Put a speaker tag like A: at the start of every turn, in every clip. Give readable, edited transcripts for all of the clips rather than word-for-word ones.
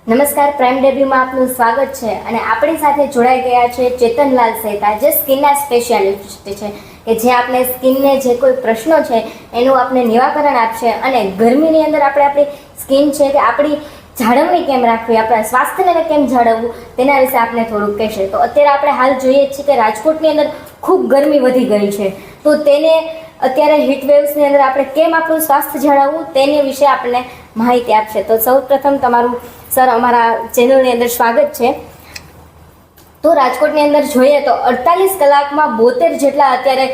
A: નમસ્કાર, પ્રાઇમ ડેબ્યુમાં આપનું સ્વાગત છે અને આપણી સાથે જોડાઈ ગયા છે ચેતનલાલ સહેતા, જે સ્કિનના સ્પેશિયાલિસ્ટ છે કે જે આપણે સ્કિનને જે કોઈ પ્રશ્નો છે એનું આપણે નિરાકરણ આપશે અને ગરમીની અંદર આપણે આપણી સ્કિન છે કે આપણી જાળવણી કેમ રાખવી, આપણા સ્વાસ્થ્યને કેમ જાળવવું તેના વિશે આપણે થોડુંક કહેશે. તો અત્યારે આપણે હાલ જોઈએ છીએ કે રાજકોટની અંદર ખૂબ ગરમી વધી ગઈ છે, તો તેને અત્યારે હીટ વેવ્સની અંદર આપણે કેમ આપણું સ્વાસ્થ્ય જાળવવું તેની વિશે આપણને માહિતી આપશે. તો સૌપ્રથમ તમારું સર અમારા ચેનલની અંદર સ્વાગત છે. તો રાજકોટની અંદર જોઈએ તો 48 કલાકમાં 72 જેટલા અત્યારે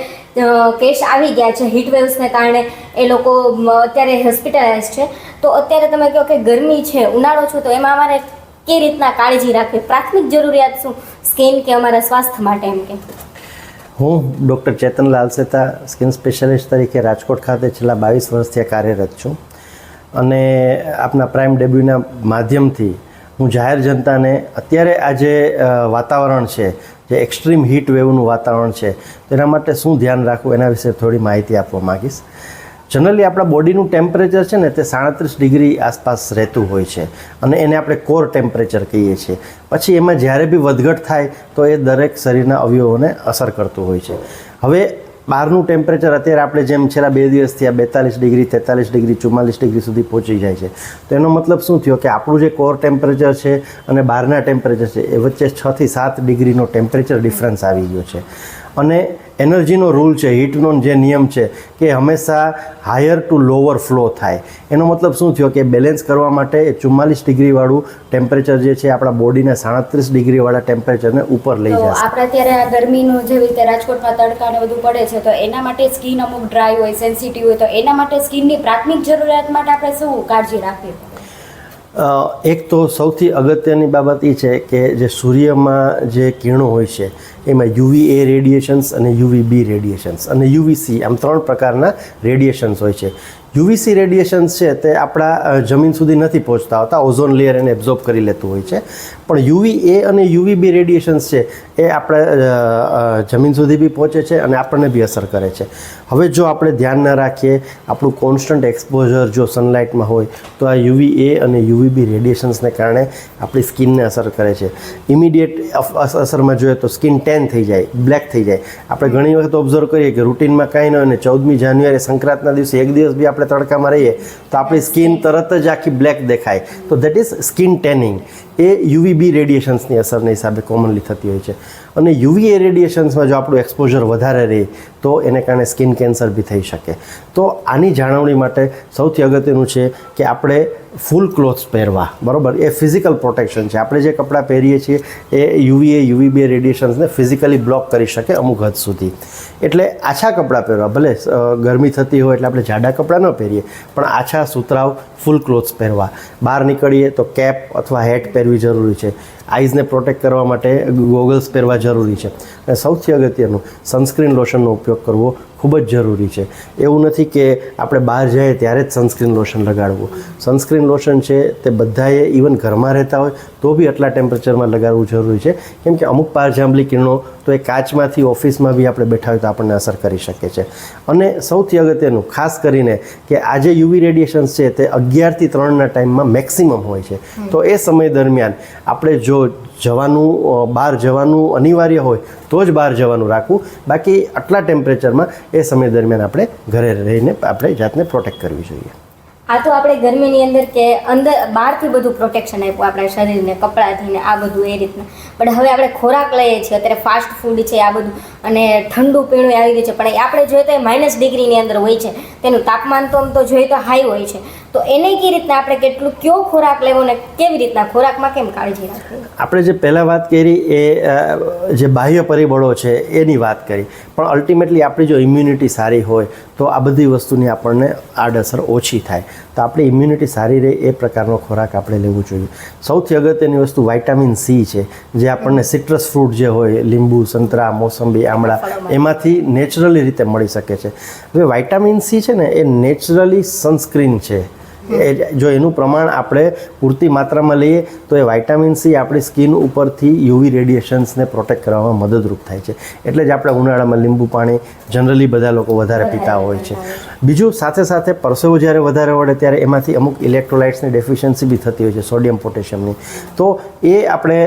A: કેસ આવી ગયા છે હીટ વેવ્સને કારણે. એ લોકો અત્યારે હોસ્પિટલાઇઝ છે. તો અત્યારે તમે કહો કે ગરમી છે, ઉનાળો છો, તો એમાં અમારે કઈ રીતના કાળજી રાખવી, પ્રાથમિક જરૂરિયાત શું સ્કિન કે અમારા સ્વાસ્થ્ય માટે? એમ કે
B: હું ડૉક્ટર ચેતનલાલ સહેતા સ્કિન સ્પેશિયાલિસ્ટ તરીકે રાજકોટ ખાતે છેલ્લા 22 વર્ષથી કાર્યરત છું અને આપના પ્રાઇમ ડેબ્યુના માધ્યમથી હું જાહેર જનતાને અત્યારે આ જે વાતાવરણ છે, જે એક્સ્ટ્રીમ હીટ વેવનું વાતાવરણ છે, તેના માટે શું ધ્યાન રાખવું એના વિશે થોડી માહિતી આપવા માગીશ. જનરલી આપણા બોડીનું ટેમ્પરેચર છે ને તે 37 ડિગ્રી આસપાસ રહેતું હોય છે અને એને આપણે કોર ટેમ્પરેચર કહીએ છીએ. પછી એમાં જ્યારે બી વધઘટ થાય તો એ દરેક શરીરના અવયવોને અસર કરતું હોય છે. હવે બહારનું ટેમ્પરેચર અત્યારે આપણે જેમ છેલ્લા 2 દિવસથી આ 42 ડિગ્રી, 43 ડિગ્રી, 44 ડિગ્રી સુધી પહોંચી જાય છે. તો એનો મતલબ શું થયો કે આપણું જે કોર ટેમ્પરેચર છે અને બહારના ટેમ્પરેચર છે એ વચ્ચે 6 થી 7 ડિગ્રીનો ટેમ્પરેચર ડિફરન્સ આવી ગયો છે. અને એનર્જીનો રૂલ છે, હીટનો જે નિયમ છે કે હંમેશા હાયર ટુ લોવર ફ્લો થાય. એનો મતલબ શું થયો કે બેલેન્સ કરવા માટે એ 44 ડિગ્રીવાળું ટેમ્પરેચર જે છે આપણા બોડીને 37 ડિગ્રીવાળા ટેમ્પરેચરને ઉપર લઈ જશે.
A: આપણે અત્યારે આ ગરમીનું જેવી રીતે રાજકોટમાં તડકા ને બધું પડે છે, તો એના માટે સ્કિન અમુક ડ્રાય હોય, સેન્સિટિવ હોય, તો એના માટે સ્કિનની પ્રાથમિક જરૂરિયાત માટે આપણે શું કાળજી રાખવી?
B: એક તો સૌથી અગત્યની બાબત એ છે કે જે સૂર્યમાં જે કિરણો હોય છે એમાં UVA રેડિયેશન્સ અને UVB રેડિયેશન્સ અને UVC આમ 3 પ્રકારના રેડિયેશન્સ હોય છે. UVC રેડિયેશન્સ છે તે આપણા જમીન સુધી નથી પહોંચતા હોતા, ઓઝોન લેયર એને એબ્ઝોર્બ કરી લેતું હોય છે. પણ UVA અને UVB રેડિયેશન્સ છે એ આપણે જમીન સુધી બી પહોંચે છે અને આપણને બી અસર કરે છે. હવે જો આપણે ધ્યાન ન રાખીએ, આપણું કોન્સ્ટન્ટ એક્સપોઝર જો સનલાઇટમાં હોય તો આ UVA અને UVB રેડિયેશન્સને કારણે આપણી સ્કિનને અસર કરે છે. ઇમિડિયેટ અસરમાં જોઈએ તો સ્કિન ટેન થઈ જાય, બ્લેક થઈ જાય. આપણે ઘણી વખત ઓબ્ઝર્વ કરીએ કે રૂટીનમાં કાંઈ ન હોય અને 14મી જાન્યુઆરી સંક્રાંતના દિવસે એક દિવસ બી આપણે તડકામાં રહીએ તો આપણી સ્કિન તરત જ આખી બ્લેક દેખાય. તો દેટ ઇઝ સ્કિન ટેનિંગ. એ UVB રેડિયેશન્સની અસરના હિસાબે કોમનલી થતી હોય છે. અને UVA રેડિયેશન્સમાં જો આપણું એક્સપોઝર વધારે રહે તો એને કારણે સ્કિન કેન્સર બી થઈ શકે. તો આની જાળવણી માટે સૌથી અગત્યનું છે કે આપણે ફૂલ ક્લોથ્સ પહેરવા, બરાબર? એ ફિઝિકલ પ્રોટેક્શન છે. આપણે જે કપડાં પહેરીએ છીએ એ UVA UVB રેડિયેશન્સને ફિઝિકલી બ્લોક કરી શકે અમુક હદ સુધી. એટલે આછા કપડાં પહેરવા, ભલે ગરમી થતી હોય એટલે આપણે જાડા કપડાં ન પહેરીએ, પણ આછા સુતરાઉ ફૂલ ક્લોથ્સ પહેરવા. બહાર નીકળીએ તો કેપ અથવા હેટ પહેરવી જરૂરી છે. આઈઝને પ્રોટેક્ટ કરવા માટે ગોગલ્સ પહેરવા જરૂરી છે. અને સૌથી અગત્યનું સનસ્ક્રીન લોશનનો ઉપયોગ કરવો ખૂબ જ જરૂરી છે. એવું નથી કે આપણે બહાર જઈએ ત્યારે જ સનસ્ક્રીન લોશન લગાડવું. સનસ્ક્રીન લોશન છે તે બધાએ ઇવન ઘરમાં રહેતા હોય તો બી આટલા ટેમ્પરેચરમાં લગાડવું જરૂરી છે, કેમ કે અમુક પારજાંબલી કિરણો તો એ કાચમાંથી ઓફિસમાં બી આપણે બેઠા હોય તો આપણને અસર કરી શકે છે. અને સૌથી અગત્યનું ખાસ કરીને કે આ જે UV રેડિયેશન્સ છે તે 11 થી 3ના ટાઈમમાં મેક્સિમમ હોય છે. તો એ સમય દરમિયાન આપણે જો બહાર જવાનું અનિવાર્ય હોય તો જ બહાર જવાનું રાખવું. બાકી આટલા ટેમ્પરેચરમાં એ સમય દરમિયાન આપણે ઘરે રહીને આપણે જાતને પ્રોટેક્ટ કરવી જોઈએ.
A: આ તો આપણે ગરમીની અંદર કે અંદર બહારથી બધું પ્રોટેક્શન આપ્યું આપણા શરીરને, કપડાથી ને આ બધું એ રીતના. પણ હવે આપણે ખોરાક લઈએ છીએ, અત્યારે ફાસ્ટ ફૂડ છે આ બધું, અને ઠંડુ પીણું આવી ગયું છે, પણ આપણે જોઈએ તો એ -ડિગ્રીની અંદર હોય છે. તેનું તાપમાન તો આમ તો જોઈએ તો હાઈ હોય છે. તો એને કઈ રીતના આપણે કયો ખોરાક લેવો ને કેવી રીતના ખોરાકમાં કેમ કાળજી રાખવી?
B: આપણે જે પહેલાં વાત કરી એ જે બાહ્ય પરિબળો છે એની વાત કરી, પણ અલ્ટિમેટલી આપણી જો ઇમ્યુનિટી સારી હોય તો આ બધી વસ્તુની આપણને આડઅસર ઓછી થાય. તો આપણી ઇમ્યુનિટી સારી રહે એ પ્રકારનો ખોરાક આપણે લેવું જોઈએ. સૌથી અગત્યની વસ્તુ વાઇટામિન C છે, જે આપણને સિટ્રસ ફ્રૂટ જે હોય, લીંબુ, સંતરા, મોસંબી, આમળા, એમાંથી નેચરલી રીતે મળી શકે છે. હવે વાઇટામિન C છે ને એ નેચરલી સનસ્ક્રીન છે. જો એનું પ્રમાણ આપણે પૂરતી માત્રામાં લઈએ તો એ વિટામિન સી આપણી સ્કિન ઉપરથી યુવી રેડિયેશન્સને પ્રોટેક્ટ કરવામાં મદદરૂપ થાય છે. એટલે જ આપણે ઉનાળામાં લીંબુ પાણી જનરલી બધા લોકો વધારે પીતા હોય છે. બીજું સાથે સાથે પરસેવો જ્યારે વધારે વળે ત્યારે એમાંથી અમુક ઇલેક્ટ્રોલાઇટ્સની ડેફિશિયન્સી બી થતી હોય છે, સોડિયમ પોટેશિયમની. તો એ આપણે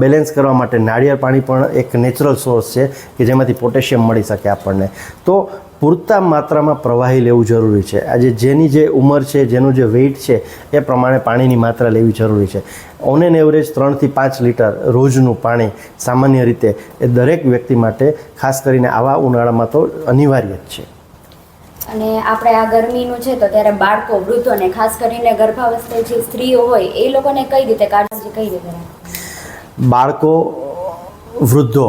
B: બેલેન્સ કરવા માટે નાળિયેર પાણી પણ એક નેચરલ સોર્સ છે કે જેમાંથી પોટેશિયમ મળી શકે આપણને. તો પૂરતા માત્રામાં પ્રવાહી લેવું જરૂરી છે. આજે જેની જે ઉંમર છે, જેનું જે વેઇટ છે એ પ્રમાણે પાણીની માત્રા લેવી જરૂરી છે. ઓન એન એવરેજ 3 થી 5 લીટર રોજનું પાણી સામાન્ય રીતે એ દરેક વ્યક્તિ માટે ખાસ કરીને આવા ઉનાળામાં તો અનિવાર્ય જ છે.
C: અને આપણે આ ગરમીનું છે તો ત્યારે બાળકો, વૃદ્ધોને, ખાસ કરીને ગર્ભાવસ્થા જે સ્ત્રીઓ હોય એ લોકોને કઈ રીતે કાળજી કઈ રીતે રાખવી?
B: બાળકો, વૃદ્ધો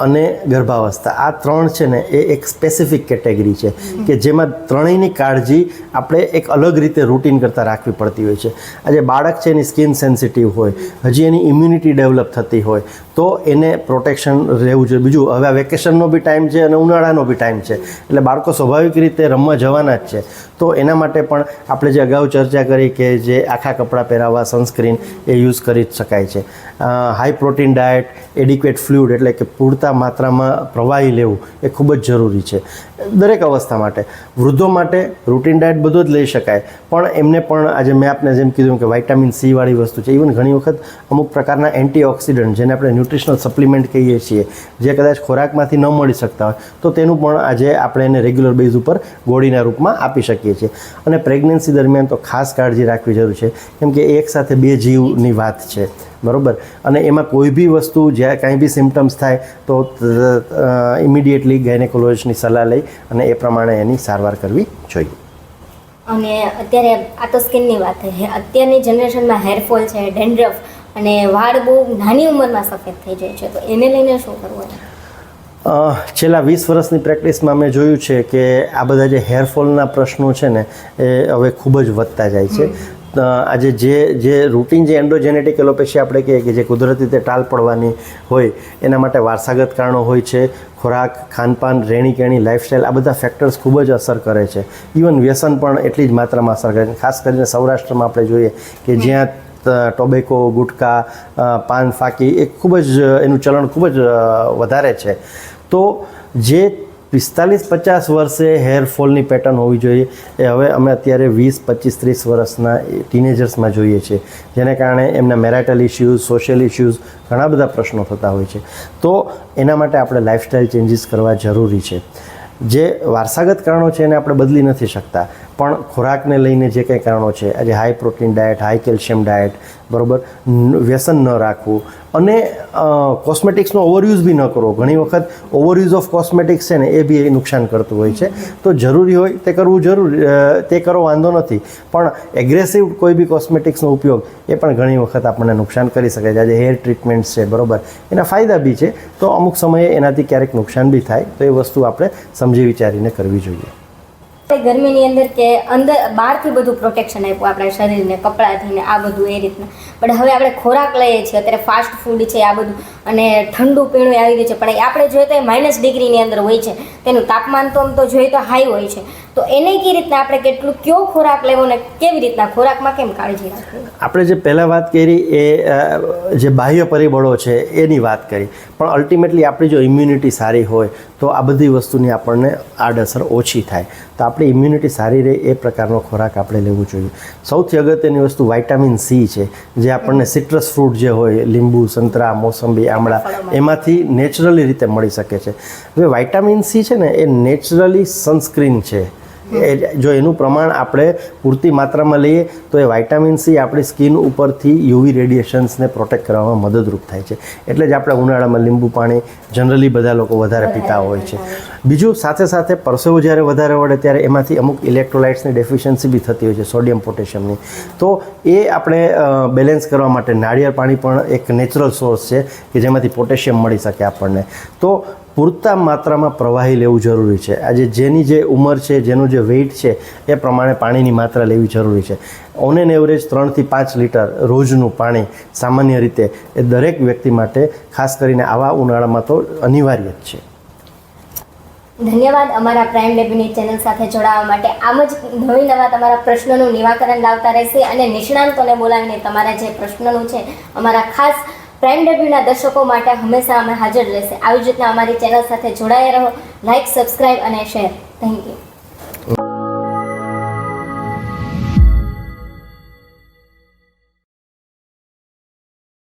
B: અને ગર્ભાવસ્થા આ ત્રણ છે ને એ એક સ્પેસિફિક કેટેગરી છે કે જેમાં ત્રણેયની કાળજી આપણે એક અલગ રીતે રૂટીન કરતાં રાખવી પડતી હોય છે. આજે બાળક છે એની સ્કિન સેન્સિટિવ હોય, હજી એની ઇમ્યુનિટી ડેવલપ થતી હોય તો એને પ્રોટેક્શન રહેવું જોઈએ. બીજું, હવે વેકેશનનો બી ટાઈમ છે અને ઉનાળાનો બી ટાઈમ છે એટલે બાળકો સ્વાભાવિક રીતે રમવા જવાના જ છે. તો એના માટે પણ આપણે જે અગાઉ ચર્ચા કરી કે જે આખા કપડાં પહેરાવવા, સનસ્ક્રીન એ યુઝ કરી જ શકાય છે. High protein diet, adequate fluid એટલે કે પૂરતા માત્રામાં પ્રવાહી લેવું એ ખૂબ જ જરૂરી છે દરેક અવસ્થા માટે. વૃદ્ધો માટે રૂટીન ડાયટ બધો જ લઈ શકાય, પણ એમને પણ આજે મેં આપને જેમ કીધું કે વિટામિન સી વાળી વસ્તુ છે, ઇવન ઘણી વખત અમુક પ્રકારના એન્ટીઓક્સિડન્ટ જેને આપણે ન્યુટ્રિશનલ સપ્લિમેન્ટ કહીએ છીએ જે કદાચ ખોરાકમાંથી ન મળી શકતા હોય તો તેનું પણ આજે આપણે એને રેગ્યુલર બેઝ ઉપર ગોળીના રૂપમાં આપી શકીએ છીએ. અને પ્રેગ્નન્સી દરમિયાન તો ખાસ કાળજી રાખવી જરૂર છે કેમ કે એક સાથે 2 જીવની વાત છે, બરાબર. અને એમાં કોઈ બી વસ્તુ જ્યાં કાંઈ બી સિમ્ટમ્સ થાય તો ઇમિડિયેટલી ગાયનેકોલોજીસ્ટની સલાહ લઈ અને એ પ્રમાણે એની સારવાર કરવી જોઈએ.
A: અને અત્યારે આ તો સ્કિનની વાત છે. અત્યારની જનરેશનમાં હેરફોલ છે, ડેન્ડ્રફ અને વાળ બહુ નાની ઉંમરમાં સફેદ થઈ જાય છે, તો એને લઈને શું કરવું?
B: છેલ્લા 20 વર્ષની પ્રેક્ટિસમાં મેં જોયું છે કે આ બધા જે હેરફોલના પ્રશ્નો છે ને એ હવે ખૂબ જ વધતા જાય છે. આજે જે રૂટીન જે એન્ડ્રોજેનેટિક એલોપેશિયા આપણે કહીએ કે જે કુદરતી રીતે ટાલ પડવાની હોય એના માટે વારસાગત કારણો હોય છે. ખોરાક, ખાનપાન, રહેણીકરણી, લાઇફસ્ટાઈલ આ બધા ફેક્ટર્સ ખૂબ જ અસર કરે છે. ઇવન વ્યસન પણ એટલી જ માત્રામાં અસર કરે છે. ખાસ કરીને સૌરાષ્ટ્રમાં આપણે જોઈએ કે જ્યાં ટોબેકો, ગુટકા, પાન, ફાકી એ ખૂબ જ એનું ચલણ ખૂબ જ વધારે છે. તો જે 45-50 વર્ષે હેરફોલની પેટર્ન હોવી જોઈએ એ હવે અમે અત્યારે 20-25-30 વર્ષના ટીનેજર્સમાં જોઈએ છીએ, જેને કારણે એમના મેરાટલ ઇશ્યુઝ, સોશિયલ ઇશ્યુઝ ઘણા બધા પ્રશ્નો થતા હોય છે. તો એના માટે આપણે લાઇફસ્ટાઈલ ચેન્જીસ કરવા જરૂરી છે. જે વારસાગત કારણો છે એને આપણે બદલી નથી શકતા, પણ ખોરાકને લઈને જે કંઈ કારણો છે, આજે high protein diet, high calcium diet, બરાબર, વ્યસન ન રાખવું અને કોસ્મેટિક્સનો ઓવરયુઝ બી ન કરવો. ઘણી વખત ઓવરયુઝ ઓફ કોસ્મેટિક્સ છે ને એ બી નુકસાન કરતું હોય છે. તો જરૂરી હોય તે કરવું જરૂરી, તે કરો વાંધો નથી, પણ એગ્રેસિવ કોઈ બી કોસ્મેટિક્સનો ઉપયોગ એ પણ ઘણી વખત આપણને નુકસાન કરી શકે છે. આજે હેર ટ્રીટમેન્ટ્સ છે, બરાબર, એના ફાયદા બી છે, તો અમુક સમયે એનાથી ક્યારેક નુકસાન બી થાય, તો એ વસ્તુ આપણે સમજી વિચારીને કરવી જોઈએ.
A: ગરમીની અંદર કે અંદર બહારથી બધું પ્રોટેક્શન આપ્યું આપણા શરીરને, કપડાથી ને આ બધું એ રીતના, પણ હવે આપણે ખોરાક લઈએ છીએ અત્યારે ફાસ્ટ ફૂડ છે આ બધું, અને ઠંડુ પીણું આવી રહ્યું છે, પણ આપણે જોઈએ તો એ -ડિગ્રીની અંદર હોય છે, તેનું તાપમાન તો આમ તો જોઈએ તો હાઈ હોય છે. તો એને કઈ રીતના આપણે કેટલું કયો ખોરાક લેવો ને કેવી રીતના ખોરાકમાં કેમ કાળજી રાખવી?
B: આપણે જે પહેલાં વાત કરી એ જે બાહ્ય પરિબળો છે એની વાત કરી, પણ અલ્ટિમેટલી આપણી જો ઇમ્યુનિટી સારી હોય તો આ બધી વસ્તુની આપણને આડઅસર ઓછી થાય. તો આપણી ઇમ્યુનિટી સારી રહે એ પ્રકારનો ખોરાક આપણે લેવું જોઈએ. સૌથી અગત્યની વસ્તુ વિટામિન સી છે, જે આપણને સિટ્રસ ફ્રૂટ જે હોય, લીંબુ, સંતરા, મોસંબી, આમળા, એમાંથી નેચરલી રીતે મળી શકે છે. હવે વિટામિન સી છે ને એ નેચરલી સનસ્ક્રીન છે. જો એનું પ્રમાણ આપણે પૂરતી માત્રામાં લઈએ તો એ વિટામિન સી આપણી સ્કિન ઉપરથી યુવી રેડિયેશન્સને પ્રોટેક્ટ કરવામાં મદદરૂપ થાય છે. એટલે જ આપણે ઉનાળામાં લીંબુ પાણી જનરલી બધા લોકો વધારે પીતા હોય છે. બીજું, સાથે સાથે પરસેવો જ્યારે વધારે વળે ત્યારે એમાંથી અમુક ઇલેક્ટ્રોલાઇટ્સની ડેફિશિયન્સી બી થતી હોય છે, સોડિયમ પોટેશિયમની. તો એ આપણે બેલેન્સ કરવા માટે નાળિયેર પાણી પણ એક નેચરલ સોર્સ છે કે જેમાંથી પોટેશિયમ મળી શકે આપણને. તો પૂરતા માત્રામાં પ્રવાહી લેવું જરૂરી છે. આજે જેની જે ઉંમર છે, જેનું જે વેઇટ છે એ પ્રમાણે પાણીની માત્રા લેવી જરૂરી છે. ઓન એન એવરેજ 3 થી 5 લીટર રોજનું પાણી સામાન્ય રીતે એ દરેક વ્યક્તિ માટે ખાસ કરીને આવા ઉનાળામાં તો અનિવાર્ય જ છે.
A: ધન્યવાદ અમારા પ્રાઇમ ડેબ્યુની ચેનલ સાથે જોડાવા માટે. આમ જ નવી નવા તમારા પ્રશ્નોનું નિરાકરણ લાવતા રહેશે અને નિષ્ણાંતોને બોલાવીને તમારા જે પ્રશ્નોનું છે અમારા ખાસ પ્રાઇમ ડેબ્યુના દર્શકો માટે હંમેશા અમે હાજર રહેશે. આવી જ રીતના અમારી ચેનલ સાથે જોડાયા રહો. લાઇક, સબસ્ક્રાઇબ અને શેર. Thank you.